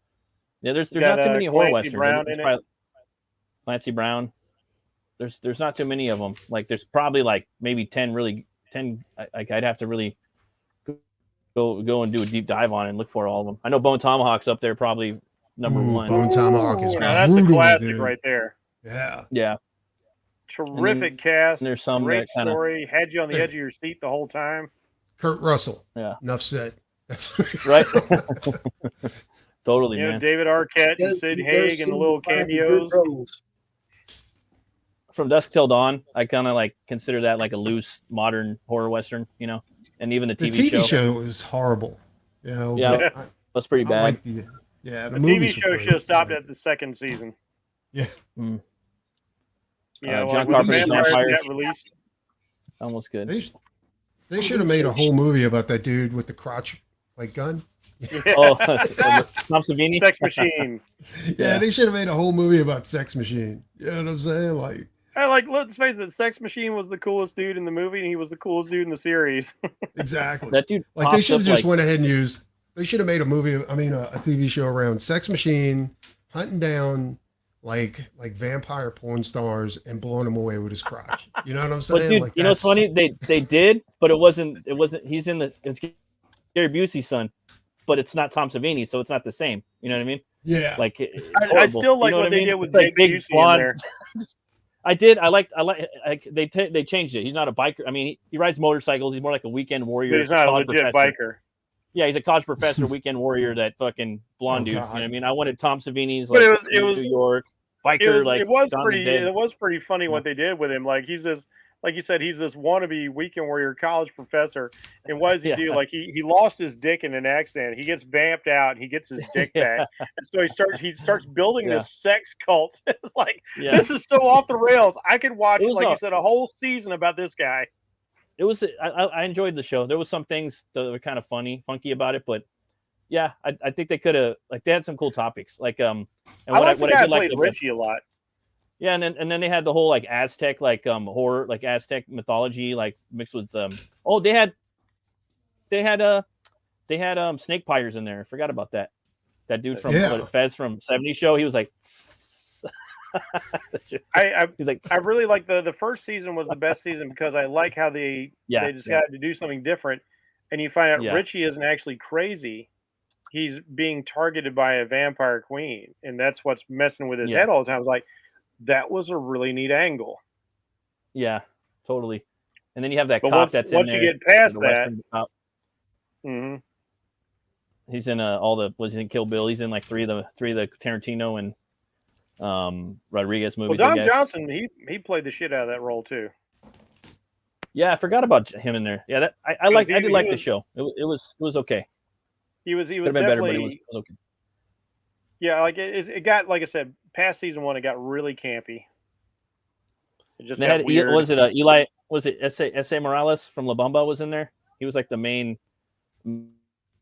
Yeah, there's got, not too many horror Clancy westerns. Brown There's in it. probably Clancy Brown. There's not too many of them. Like there's probably like maybe 10. Like I'd have to really go and do a deep dive on it and look for all of them. I know Bone Tomahawk's up there, probably number one. Bone Tomahawk is Now, that's a brutal, classic dude. right there. Yeah. Yeah, Terrific cast. and there's some Great that kinda- story. Had you on the edge of your seat the whole time. Kurt Russell. Yeah. Enough said. That's right. Totally, You know, man. David Arquette and Does- Sid he Haig does and the seem little to find the good cameos. roles. From Dusk Till Dawn, I kind of like consider that like a loose modern horror western, you know. And even the the TV, TV show was horrible. You know, Yeah. but I was pretty bad. like the The TV movies were show great. should have stopped at the second season. Yeah. Mm. You know, John like when the Carpenter's vampires Vampires. got released. Almost good. They should have made a whole movie about that dude with the crotch like gun. Oh, Tom Savini. Sex Machine. Yeah, they should have made a whole movie about Sex Machine. You know what I'm saying? Like, Let's face it, Sex Machine was the coolest dude in the movie, and he was the coolest dude in the series. exactly. That dude. Like they pops should have up just like- went ahead and used. They should have made a movie. I mean, a TV show around Sex Machine hunting down like vampire porn stars and blowing them away with his crotch. You know what I'm saying? But dude, like, you know what's funny? They did, but it wasn't. He's in it's Gary Busey's son, but it's not Tom Savini, so it's not the same. You know what I mean? Yeah. Like I still like you know what I they mean? did with It's like Jake big Busey blonde. in there. I did. I like. They changed it. He's not a biker. I mean, he rides motorcycles. He's more like a weekend warrior. But he's not a college legit professor. biker. Yeah, he's a college professor, weekend warrior. That fucking blonde dude. You know God. what I mean? I wanted Tom Savini's But like it was New York biker. it was Dawn of the pretty. Dead. It was pretty funny what they did with him. Like he's this, like you said, he's this wannabe weekend warrior college professor. And what does he do? Like he lost his dick in an accident. He gets vamped out. And he gets his dick back, and so he starts building this sex cult. It's like this is so off the rails. I could watch, like you said, a whole season about this guy. It was. I enjoyed the show. There was some things that were kind of funky about it, but yeah, I think they could have they had some cool topics. Like And I like the guy did played like Richie a lot. Yeah, and then they had the whole like Aztec horror, like Aztec mythology, like mixed with they had snake pyres in there. I forgot about that. That dude from Fez from 70s show, he was like he's like I really like the first season was the best season because I like how they decided to do something different, and you find out Richie isn't actually crazy. He's being targeted by a vampire queen, and that's what's messing with his head all the time. I was like, that was a really neat angle. Yeah, totally. And then you have that but cop that's in there. Once you get past that, he's in he's in Kill Bill. He's in like three of the Tarantino and Rodriguez movies. Well, Don Johnson, he played the shit out of that role too. Yeah, I forgot about him in there. Yeah, that I did like the show. It was okay. He was definitely better, but it was okay. Yeah, like it got, like I said, past season 1, it got really campy. It just got weird. Was it Eli? Was it S.A. Morales from La Bamba was in there? He was like the main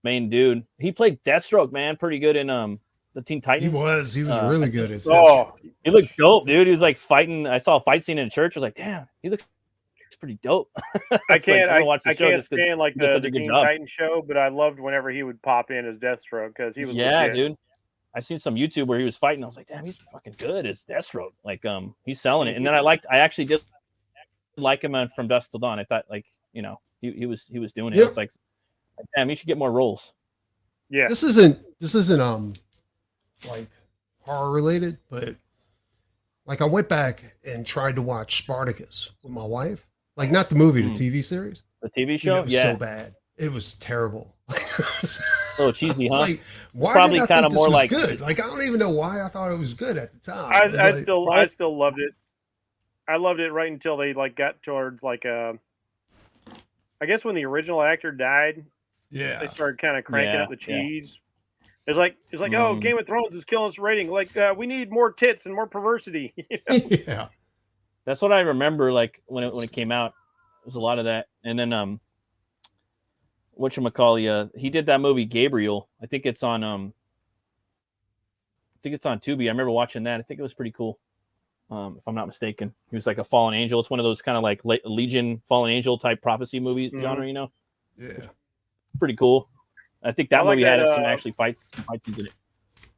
dude. He played Deathstroke, man, pretty good in the Teen Titans. He was really good at he looked dope, dude. He was like fighting. I saw a fight scene in a church. I was like, damn, he looks pretty dope. I can't stand like the Teen Titans show, but I loved whenever he would pop in as Deathstroke because he was legit. Dude. I seen some YouTube where he was fighting. I was like, damn, he's fucking good as Deathstroke. Like, he's selling it. And then I actually did like him from Dusk Till Dawn. I thought, like, you know, he was doing it. It's like, damn, he should get more roles. Yeah. This isn't like horror related, but like I went back and tried to watch Spartacus with my wife. Like not the movie, the TV series. The TV show? It was so bad. It was terrible. Oh, cheesy, huh? Like, why probably did I kind of think more this was like good. Like I don't even know why I thought it was good at the time. I still loved it. I loved it right until they like got towards like I guess when the original actor died. Yeah, they started kind of cranking up the cheese. It's like oh, Game of Thrones is killing its rating. Like we need more tits and more perversity. Yeah. That's what I remember. Like when it came out, there was a lot of that. And then whatchamacallit, he did that movie Gabriel. I think it's on Tubi. I remember watching that. I think it was pretty cool. If I'm not mistaken, he was like a fallen angel. It's one of those kind of like Legion fallen angel type prophecy movie genre, you know? Yeah. Pretty cool. I think that movie had some actually fight scenes in it.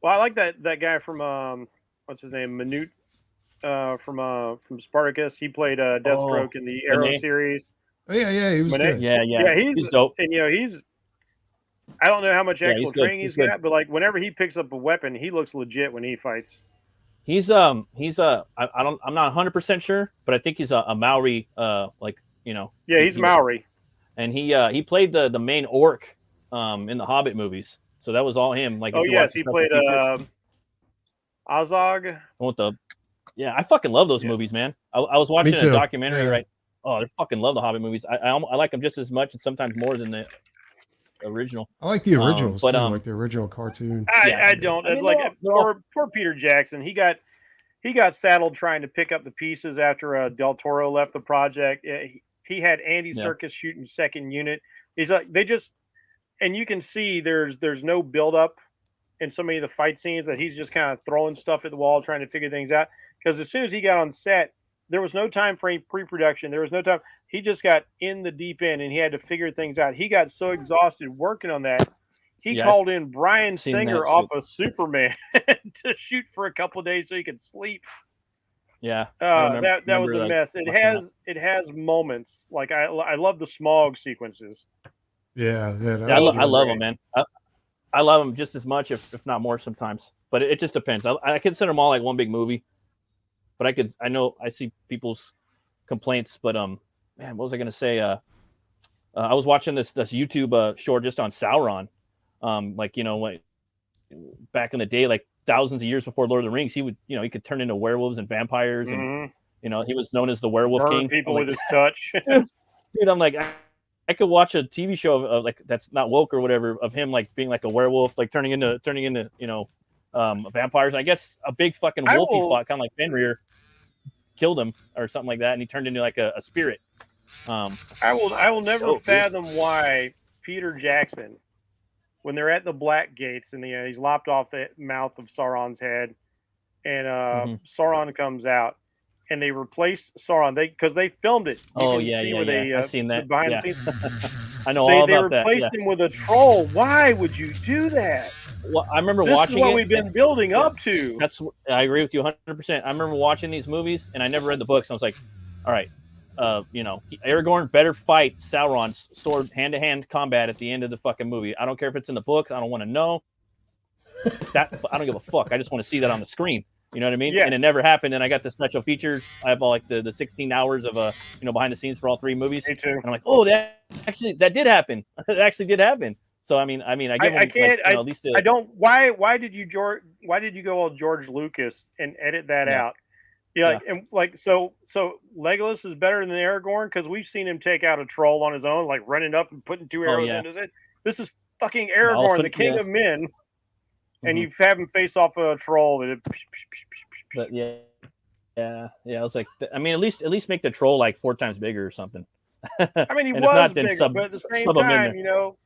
Well, I like that guy from what's his name, Minute, from Spartacus. He played Deathstroke in the Arrow series. Oh yeah, he was good. Yeah, he's dope. And I don't know how much actual training he's got, but like whenever he picks up a weapon, he looks legit when he fights. I'm not 100% sure, but I think he's a Maori, like, you know. Yeah, he's Maori. And he played the main orc in the Hobbit movies. So that was all him. Like, oh yes, he played Azog. I fucking love those movies, man. I was watching a documentary, right? Oh, I fucking love the Hobbit movies. I like them just as much and sometimes more than the original. I like the originals, but like the original cartoon. I don't. It's poor Peter Jackson. He got saddled trying to pick up the pieces after Del Toro left the project. He had Andy Serkis shooting second unit. He's like and you can see there's no build up in so many of the fight scenes that he's just kind of throwing stuff at the wall trying to figure things out. Because as soon as he got on set, there was no time for any pre-production. There was no time. He just got in the deep end and he had to figure things out. He got so exhausted working on that. He called in Bryan Singer off of Superman to shoot for a couple of days so he could sleep. Yeah. That was a mess. It has moments. Like I love the smog sequences. I love them, man. I love them just as much, if not more sometimes. But it just depends. I consider them all like one big movie. But I know I see people's complaints, but man, what was I gonna say? I was watching this YouTube short just on Sauron. Like, you know, back in the day, like thousands of years before Lord of the Rings, he could turn into werewolves and vampires, and you know, he was known as the Werewolf King. People with his touch, dude. I'm like, I could watch a TV show of like that's not woke or whatever of him like being like a werewolf, like turning into you know. Vampires. I guess a big fucking wolf he fought, kind of like Fenrir, killed him or something like that, and he turned into like a spirit. I will never fathom why Peter Jackson, when they're at the Black Gates and he's lopped off the mouth of Sauron's head, and Sauron comes out, and they replaced Sauron because they filmed it. I've seen that behind the scenes. I know all about that. They replaced him with a troll. Why would you do that? Well, I remember watching. This is what we've been building up to. I agree with you 100%. I remember watching these movies, and I never read the books. I was like, all right, you know, Aragorn better fight Sauron's sword hand-to-hand combat at the end of the fucking movie. I don't care if it's in the book. I don't want to know. I don't give a fuck. I just want to see that on the screen. You know what I mean? Yes. And it never happened. And I got the special features. I have all like the 16 hours of behind the scenes for all three movies. Me too. And I'm like, oh, that did happen. It actually did happen. So I mean, I give them, I can't. like, at least I don't. Why did you go all George Lucas and edit that out? So Legolas is better than Aragorn because we've seen him take out a troll on his own, like running up and putting two arrows into it. This is fucking Aragorn, the king of men. And you have him face off a troll that. But I was like, I mean, at least make the troll like 4 times bigger or something. I mean, he was bigger, but at the same time, you know,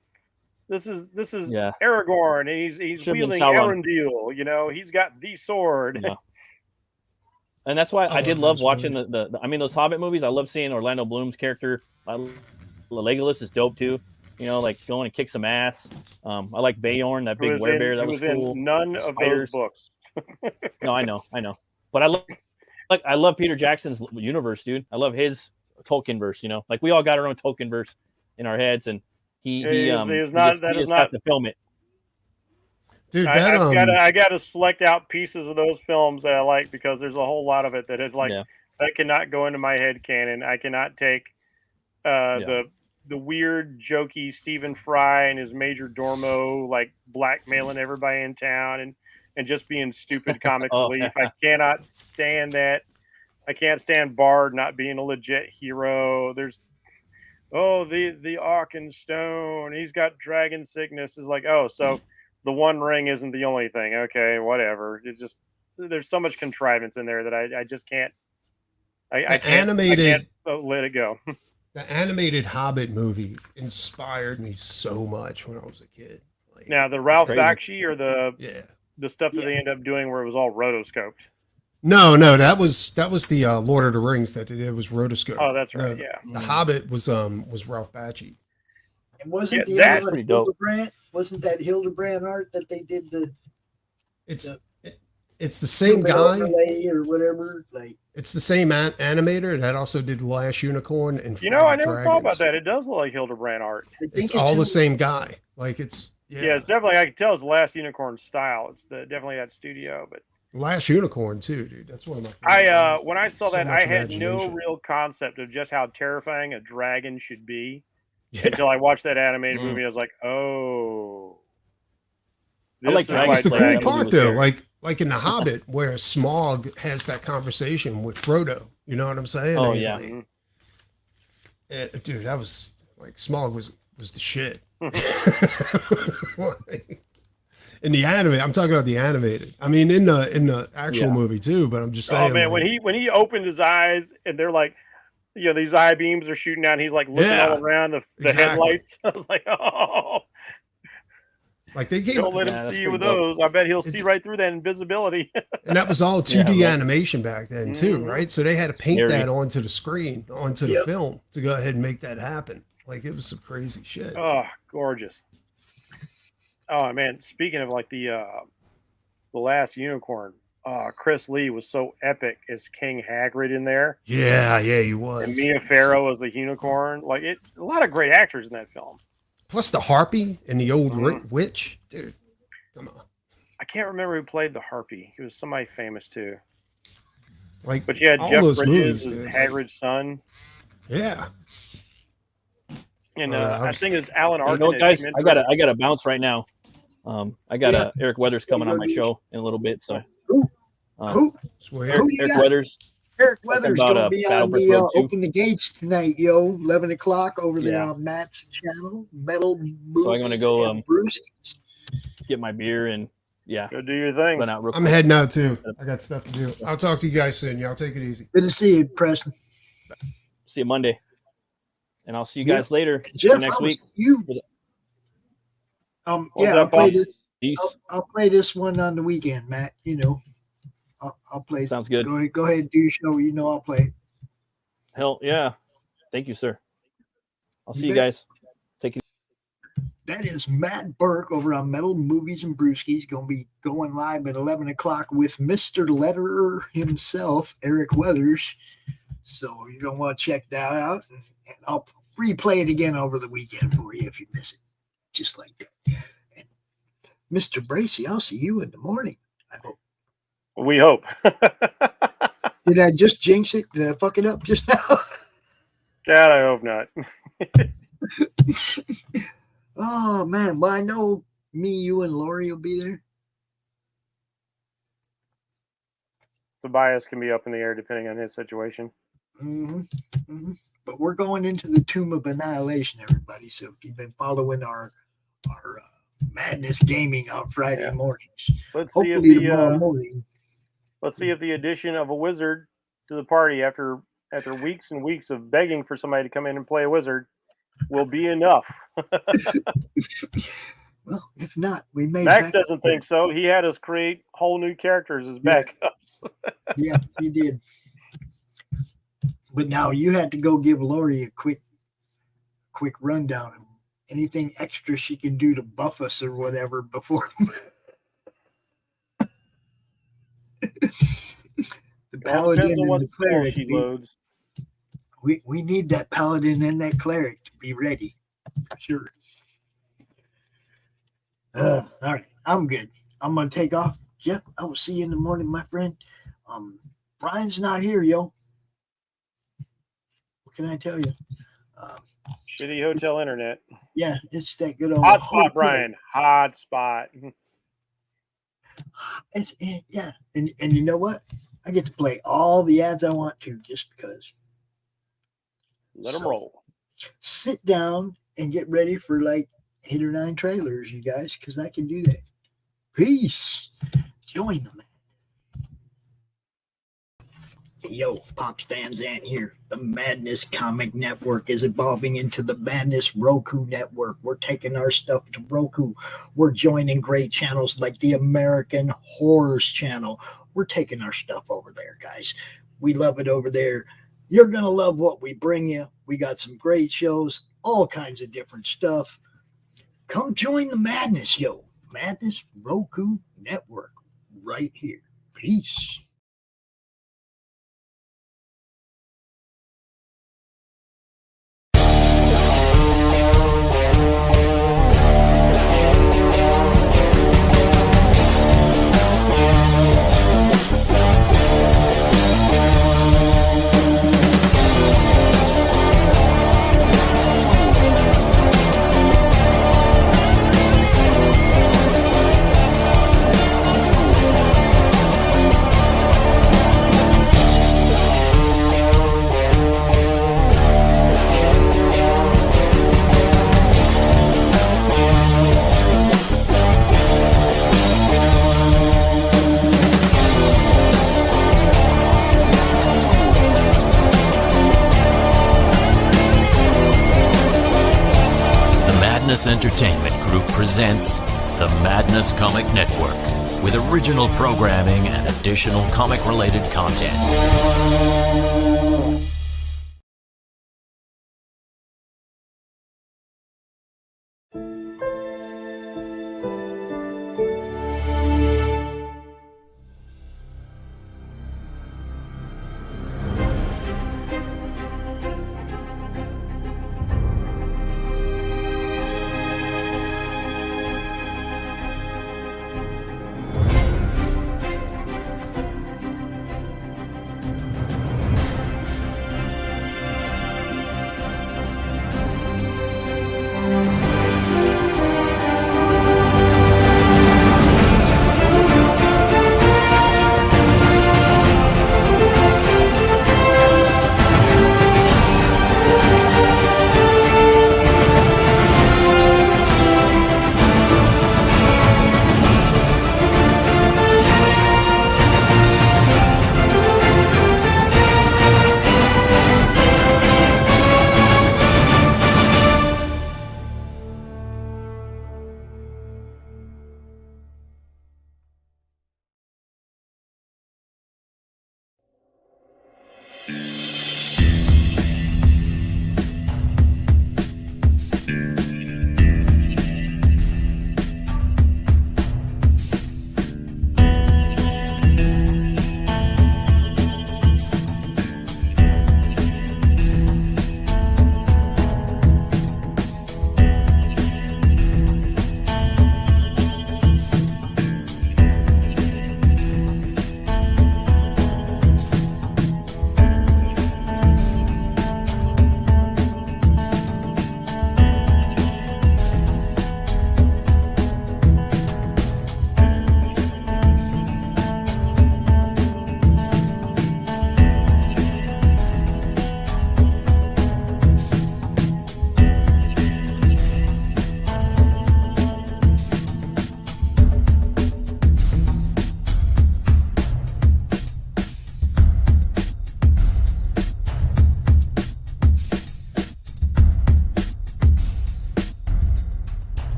this is Aragorn, and he's wielding Arundel. You know, he's got the sword. Yeah. And that's why I did love watching the. I mean, those Hobbit movies. I love seeing Orlando Bloom's character. Legolas is dope too. You know, like going and kick some ass. I like Beorn, that big werebear. That was cool. In none of those books. No, I know. But I love Peter Jackson's universe, dude. I love his Tolkien verse. You know, like we all got our own Tolkien verse in our heads, and he just got to film it. Dude, I got to select out pieces of those films that I like because there's a whole lot of it that is like that cannot go into my head canon. I cannot take the weird, jokey Stephen Fry and his Major Dormo, like blackmailing everybody in town and just being stupid comic relief. I cannot stand that. I can't stand Bard not being a legit hero. There's, the Arkenstone. He's got dragon sickness. Is like, so the One Ring isn't the only thing. Okay, whatever. It just there's so much contrivance in there that I just can't. I can't let it go. The animated Hobbit movie inspired me so much when I was a kid. Like, Now the Ralph Bakshi or the stuff that they end up doing where it was all rotoscoped. No, that was the Lord of the Rings that it was rotoscope. Oh, that's right. The Hobbit was Ralph Bakshi. And wasn't that's pretty dope. Wasn't that Hildebrand art that they did the? It's the same guy or whatever. Like it's the same animator that also did Last Unicorn and I never thought about that. It does look like Hildebrand art. It's all the same guy. Like it's it's definitely I can tell it's Last Unicorn style. It's definitely that studio, but Last Unicorn too, dude. That's one of my. When I saw that, I had no real concept of just how terrifying a dragon should be until I watched that animated movie. I was like, oh. I like that's the cool part though. Like in The Hobbit, where Smaug has that conversation with Frodo. You know what I'm saying? Oh, and yeah. Like, dude, that was like Smaug was the shit. In the anime, I'm talking about the animated. I mean, in the actual movie too, but I'm just saying. Oh man, like, when he opened his eyes and they're like, these eye beams are shooting out, and he's like looking all around the headlights. I was like, oh. Like they gave Don't let him see you with those. I bet he'll see right through that invisibility. And that was all 2D animation back then too, right? So they had to paint that onto the screen, onto the film to go ahead and make that happen. Like it was some crazy shit. Oh, gorgeous. Oh man, speaking of like the Last Unicorn, Chris Lee was so epic as King Hagrid in there. Yeah, he was. And Mia Farrow as the unicorn. Like a lot of great actors in that film. Plus the Harpy and the old witch. Dude, come on. I can't remember who played the Harpy. He was somebody famous too. Like, but you had all Jeff those Bridges movies, as Hagrid's son. Yeah. And I think it's Alan Arkin. You know, guys, I gotta bounce right now. I got Eric Weathers coming on my show in a little bit. So Eric Weathers. Eric Weathers going to be on the Open the Gates tonight, 11 o'clock over there on Matt's channel, Metal Movies. So I'm going to go get my beer and go do your thing. I'm heading out too. I got stuff to do. I'll talk to you guys soon. Y'all take it easy. Good to see you, Preston. See you Monday, and I'll see you guys later next week. I'll play this. I'll play this one on the weekend, Matt. I'll play. Sounds good. Go ahead and do your show. I'll play. Hell yeah. Thank you, sir. I'll see you guys. Take it. That is Matt Burke over on Metal Movies and Brewskis. Going to be going live at 11 o'clock with Mr. Letterer himself, Eric Weathers. So you're going to want to check that out. And I'll replay it again over the weekend for you if you miss it. Just like that. And Mr. Bracey, I'll see you in the morning, I hope. We hope. Did I just jinx it? Did I fuck it up just now? God, I hope not. Oh, man. Well, I know me, you, and Laurie will be there. Tobias can be up in the air depending on his situation. But we're going into the Tomb of Annihilation, everybody. So if you've been following our Madness Gaming out Friday mornings, let's see if the addition of a wizard to the party after weeks and weeks of begging for somebody to come in and play a wizard will be enough. Well, if not, we may. Max doesn't think so. He had us create whole new characters as backups. Yeah, he did. But now you had to go give Laurie a quick rundown of anything extra she can do to buff us or whatever before. The paladin and the cleric. We need that paladin and that cleric to be ready. For sure. All right. I'm good. I'm going to take off. Jeff, I will see you in the morning, my friend. Brian's not here, yo. What can I tell you? Shitty hotel internet. Yeah, it's that good old hotspot, Brian. Hotspot. And you know what? I get to play all the ads I want to just because. Let them roll. Sit down and get ready for like 8 or 9 trailers, you guys, because I can do that. Peace. Join them. Yo, Pops Van Zandt here. The Madness Comic Network is evolving into the Madness Roku Network. We're taking our stuff to Roku. We're joining great channels like the American Horrors channel. We're taking our stuff over there, guys. We love it over there. You're going to love what we bring you. We got some great shows, all kinds of different stuff. Come join the madness, yo. Madness Roku Network right here. Peace. Entertainment Group presents the Madness Comic Network with original programming and additional comic-related content.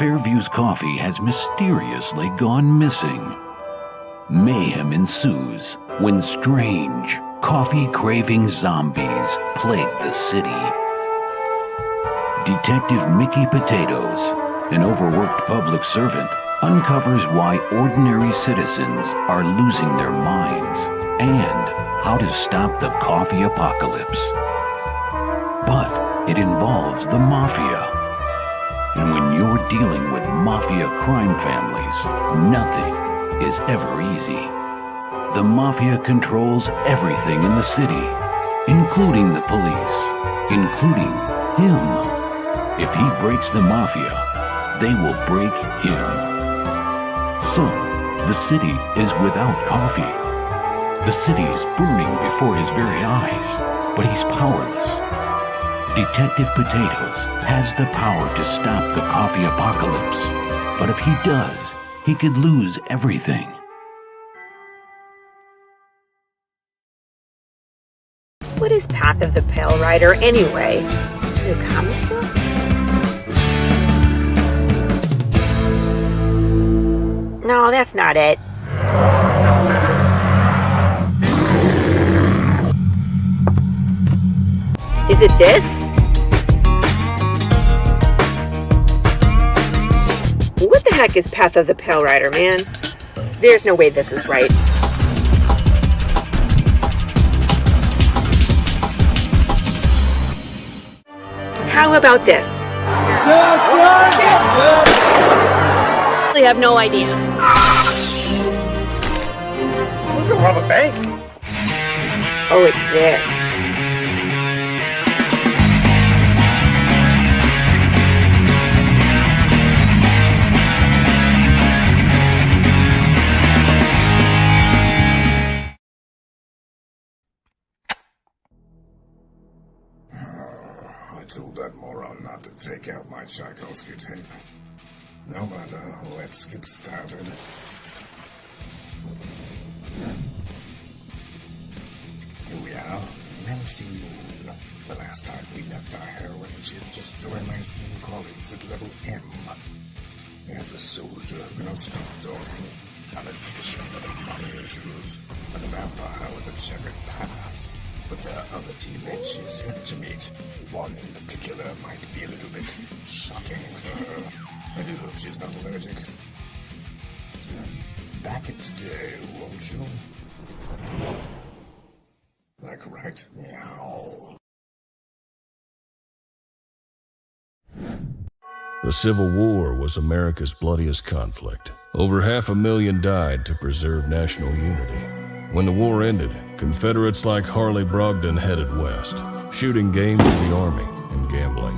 Fairview's coffee has mysteriously gone missing. Mayhem ensues when strange, coffee-craving zombies plague the city. Detective Mickey Potatoes, an overworked public servant, uncovers why ordinary citizens are losing their minds and how to stop the coffee apocalypse. But it involves the mafia. And when you're you're dealing with mafia crime families, nothing is ever easy. The mafia controls everything in the city, including the police, including him. If he breaks the mafia, they will break him. So, the city is without coffee. The city is burning before his very eyes, but he's powerless. Detective Potatoes has the power to stop the coffee apocalypse, but if he does, he could lose everything. What is Path of the Pale Rider anyway? Is it a comic book? No, that's not it. Is it this? What the heck is Path of the Pale Rider, man? There's no way this is right. How about this? I have no idea. We're gonna rob a bank. Oh, it's this. I told that moron not to take out my Tchaikovsky tape. No matter, let's get started. Here we are, Nancy Moon. The last time we left our heroine, she had just joined my esteemed colleagues at level M. And the soldier who cannot stop talking, a magician with money issues, and a vampire with a checkered past. But there are other teammates she's yet to meet. One in particular might be a little bit shocking for her. I do hope she's not allergic. Back it today, won't you? Like right meow. The Civil War was America's bloodiest conflict. Over 500,000 died to preserve national unity. When the war ended, Confederates like Harley Brogdon headed west, shooting games of the Army and gambling.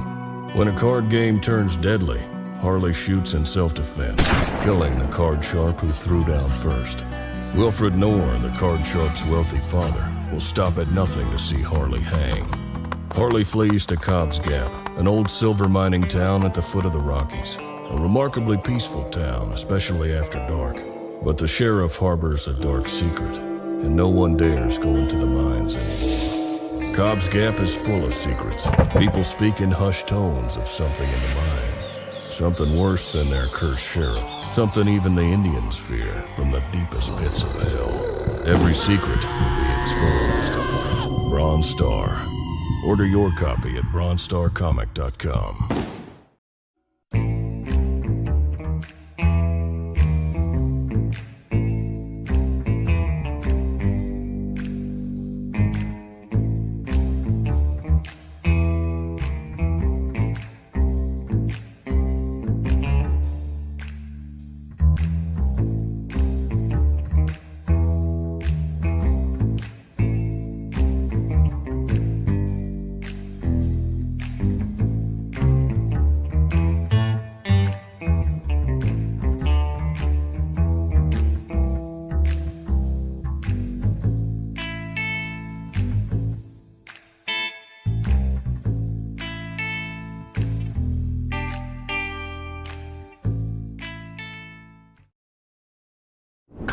When a card game turns deadly, Harley shoots in self-defense, killing the card sharp who threw down first. Wilfred Knorr, the card sharp's wealthy father, will stop at nothing to see Harley hang. Harley flees to Cobb's Gap, an old silver mining town at the foot of the Rockies. A remarkably peaceful town, especially after dark. But the sheriff harbors a dark secret, and no one dares go into the mines anymore. Cobb's Gap is full of secrets. People speak in hushed tones of something in the mines. Something worse than their cursed sheriff. Something even the Indians fear from the deepest pits of hell. Every secret will be exposed. Bronze Star. Order your copy at bronzestarcomic.com.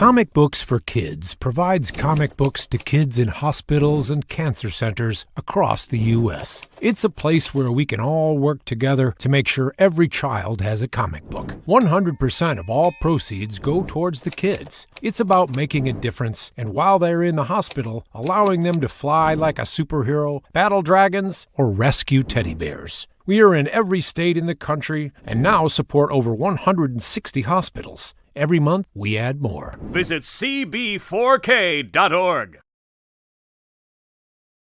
Comic Books for Kids provides comic books to kids in hospitals and cancer centers across the U.S. It's a place where we can all work together to make sure every child has a comic book. 100% of all proceeds go towards the kids. It's about making a difference, and while they're in the hospital, allowing them to fly like a superhero, battle dragons, or rescue teddy bears. We are in every state in the country and now support over 160 hospitals. Every month, we add more. Visit cb4k.org.